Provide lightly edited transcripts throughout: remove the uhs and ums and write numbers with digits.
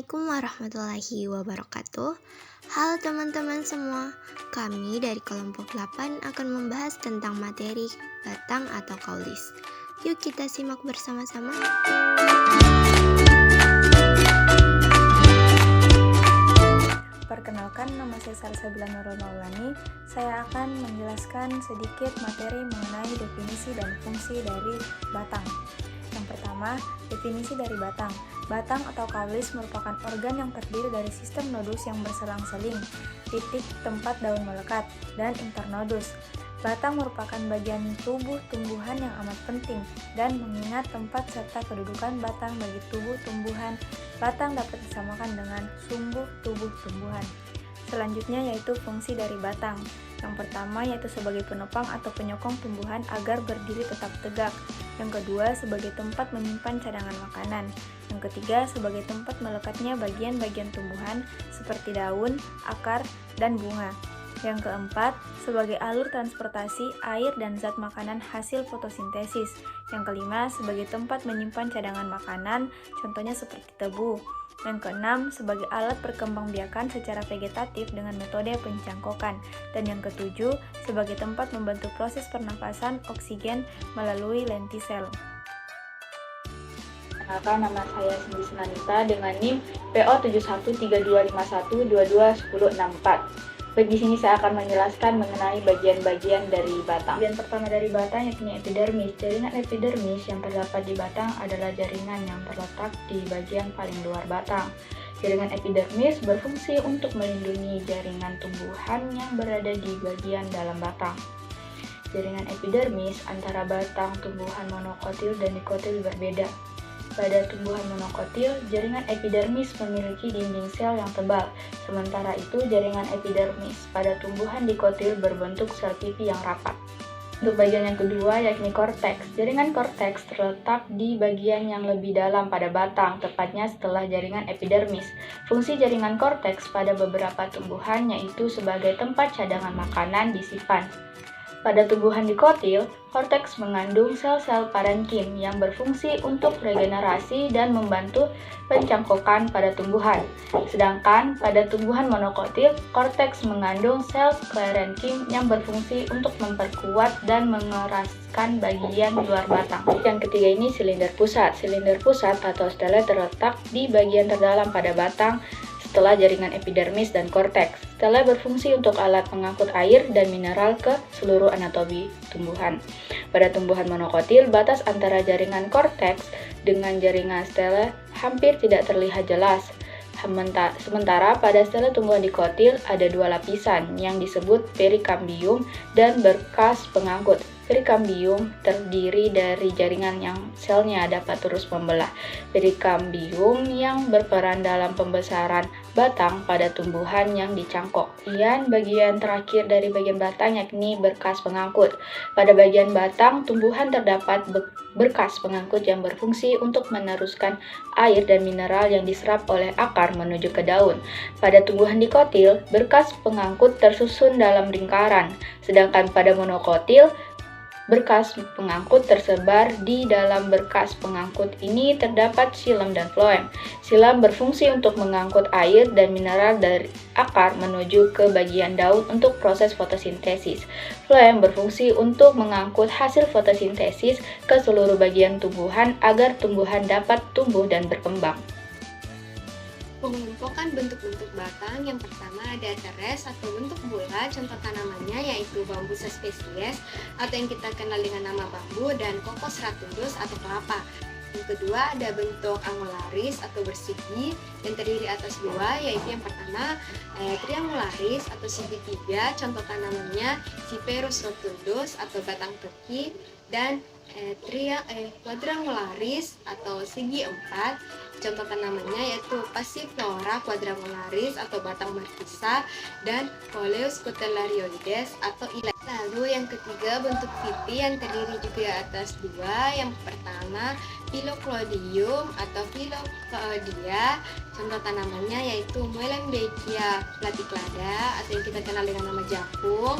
Assalamualaikum warahmatullahi wabarakatuh. Halo teman-teman semua, kami dari kelompok 8 akan membahas tentang materi batang atau kaulis. Yuk kita simak bersama-sama. Perkenalkan, nama saya Salsabila Nurul Maulani. Saya akan menjelaskan sedikit materi mengenai definisi dan fungsi dari batang. Yang pertama, definisi dari batang. Batang atau kaulis merupakan organ yang terdiri dari sistem nodus yang berselang-seling, titik tempat daun melekat, dan internodus. Batang merupakan bagian tubuh tumbuhan yang amat penting, dan mengingat tempat serta kedudukan batang bagi tubuh tumbuhan, batang dapat disamakan dengan sumbu tubuh tumbuhan. Selanjutnya yaitu fungsi dari batang. Yang pertama yaitu sebagai penopang atau penyokong tumbuhan agar berdiri tetap tegak. Yang kedua sebagai tempat menyimpan cadangan makanan. Yang ketiga sebagai tempat melekatnya bagian-bagian tumbuhan seperti daun, akar, dan bunga. Yang keempat sebagai alur transportasi air dan zat makanan hasil fotosintesis. Yang kelima sebagai tempat menyimpan cadangan makanan, contohnya seperti tebu. Yang keenam, sebagai alat perkembangbiakan secara vegetatif dengan metode pencangkokan. Dan yang ketujuh, sebagai tempat membantu proses pernafasan oksigen melalui lentisel. Perkenalkan, nama saya Cindy Senanita dengan NIM PO713251221064. Di sini saya akan menjelaskan mengenai bagian-bagian dari batang. Bagian pertama dari batang yakni epidermis. Jaringan epidermis yang terdapat di batang adalah jaringan yang terletak di bagian paling luar batang. Jaringan epidermis berfungsi untuk melindungi jaringan tumbuhan yang berada di bagian dalam batang. Jaringan epidermis antara batang tumbuhan monokotil dan dikotil berbeda. Pada tumbuhan monokotil, jaringan epidermis memiliki dinding sel yang tebal, sementara itu jaringan epidermis pada tumbuhan dikotil berbentuk sel pipi yang rapat. Untuk bagian yang kedua yakni korteks. Jaringan korteks terletak di bagian yang lebih dalam pada batang, tepatnya setelah jaringan epidermis. Fungsi jaringan korteks pada beberapa tumbuhan yaitu sebagai tempat cadangan makanan disimpan. Pada tumbuhan dikotil, korteks mengandung sel-sel parenkim yang berfungsi untuk regenerasi dan membantu pencangkokan pada tumbuhan. Sedangkan pada tumbuhan monokotil, korteks mengandung sel sklerenkim yang berfungsi untuk memperkuat dan mengeraskan bagian luar batang. Yang ketiga ini silinder pusat. Silinder pusat atau stele terletak di bagian terdalam pada batang setelah jaringan epidermis dan korteks. Stele berfungsi untuk alat pengangkut air dan mineral ke seluruh anatomi tumbuhan. Pada tumbuhan monokotil, batas antara jaringan korteks dengan jaringan stele hampir tidak terlihat jelas. Sementara pada stele tumbuhan dikotil ada dua lapisan yang disebut perikambium dan berkas pengangkut. Perikambium terdiri dari jaringan yang selnya dapat terus membelah. Perikambium yang berperan dalam pembesaran batang pada tumbuhan yang dicangkok. Kemudian bagian terakhir dari bagian batang yakni berkas pengangkut. Pada bagian batang, tumbuhan terdapat berkas pengangkut yang berfungsi untuk meneruskan air dan mineral yang diserap oleh akar menuju ke daun. Pada tumbuhan dikotil, berkas pengangkut tersusun dalam lingkaran, sedangkan pada monokotil, berkas pengangkut tersebar di dalam berkas pengangkut ini terdapat xilem dan floem. Xilem berfungsi untuk mengangkut air dan mineral dari akar menuju ke bagian daun untuk proses fotosintesis. Floem berfungsi untuk mengangkut hasil fotosintesis ke seluruh bagian tumbuhan agar tumbuhan dapat tumbuh dan berkembang. Pengelompokan bentuk-bentuk batang yang pertama ada teres atau bentuk bulat, contoh tanamannya yaitu Bambusa spesies atau yang kita kenal dengan nama bambu dan Cocos rotundus atau kelapa. Yang kedua ada bentuk angularis atau bersegi yang terdiri atas dua, yaitu yang pertama triangularis atau segitiga, contoh tanamannya Cyperus rotundus atau batang turki, dan quadrangularis atau segi empat, contoh tanamannya yaitu Passiflora quadrangularis atau batang markisa, dan Coleus cutellarioides atau ilek. Lalu yang ketiga bentuk pipi yang terdiri juga atas dua, yang pertama Phyloclodium atau Phyloclaudia, contoh tanamannya yaitu Moelenbeckia platyclada atau yang kita kenal dengan nama jakung,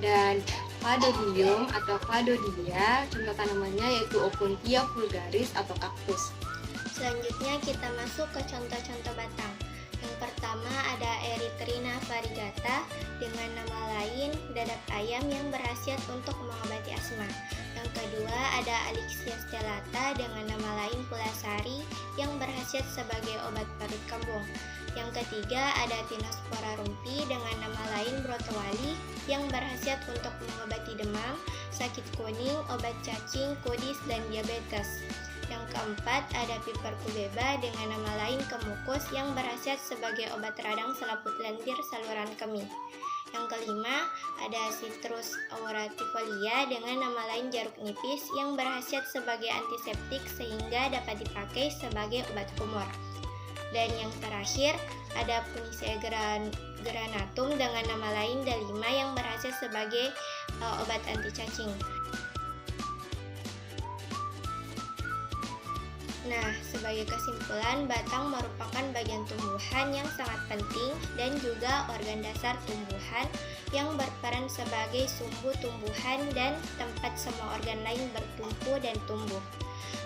dan Cladodium atau Cladodia, contoh tanamannya yaitu Opuntia vulgaris atau kaktus. Selanjutnya kita masuk ke contoh-contoh batang. Yang pertama ada Erythrina variegata dengan nama lain dadap ayam yang berkhasiat untuk mengobati asma. Yang kedua ada Alyxia stellata dengan nama lain pulasari yang berkhasiat sebagai obat parut kembung. Yang ketiga ada Tinospora rumpi dengan nama lain brotowali yang berkhasiat untuk mengobati demam, sakit kuning, obat cacing, kudis, dan diabetes. Yang keempat ada Piper cubeba dengan nama lain kemukus yang berkhasiat sebagai obat radang selaput lendir saluran kemih. Yang kelima ada Citrus auratifolia dengan nama lain jeruk nipis yang berkhasiat sebagai antiseptik sehingga dapat dipakai sebagai obat kumur. Dan yang terakhir ada Punicea granatum dengan nama lain D5 yang berkhasiat sebagai obat anti cacing. Nah, sebagai kesimpulan, batang merupakan bagian tumbuhan yang sangat penting dan juga organ dasar tumbuhan yang berperan sebagai sumbu tumbuhan dan tempat semua organ lain bertumpu dan tumbuh.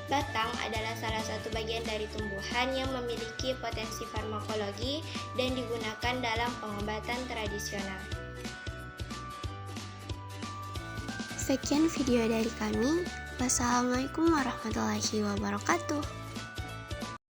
Batang adalah salah satu bagian dari tumbuhan yang memiliki potensi farmakologi dan digunakan dalam pengobatan tradisional. Sekian video dari kami. Wassalamualaikum warahmatullahi wabarakatuh.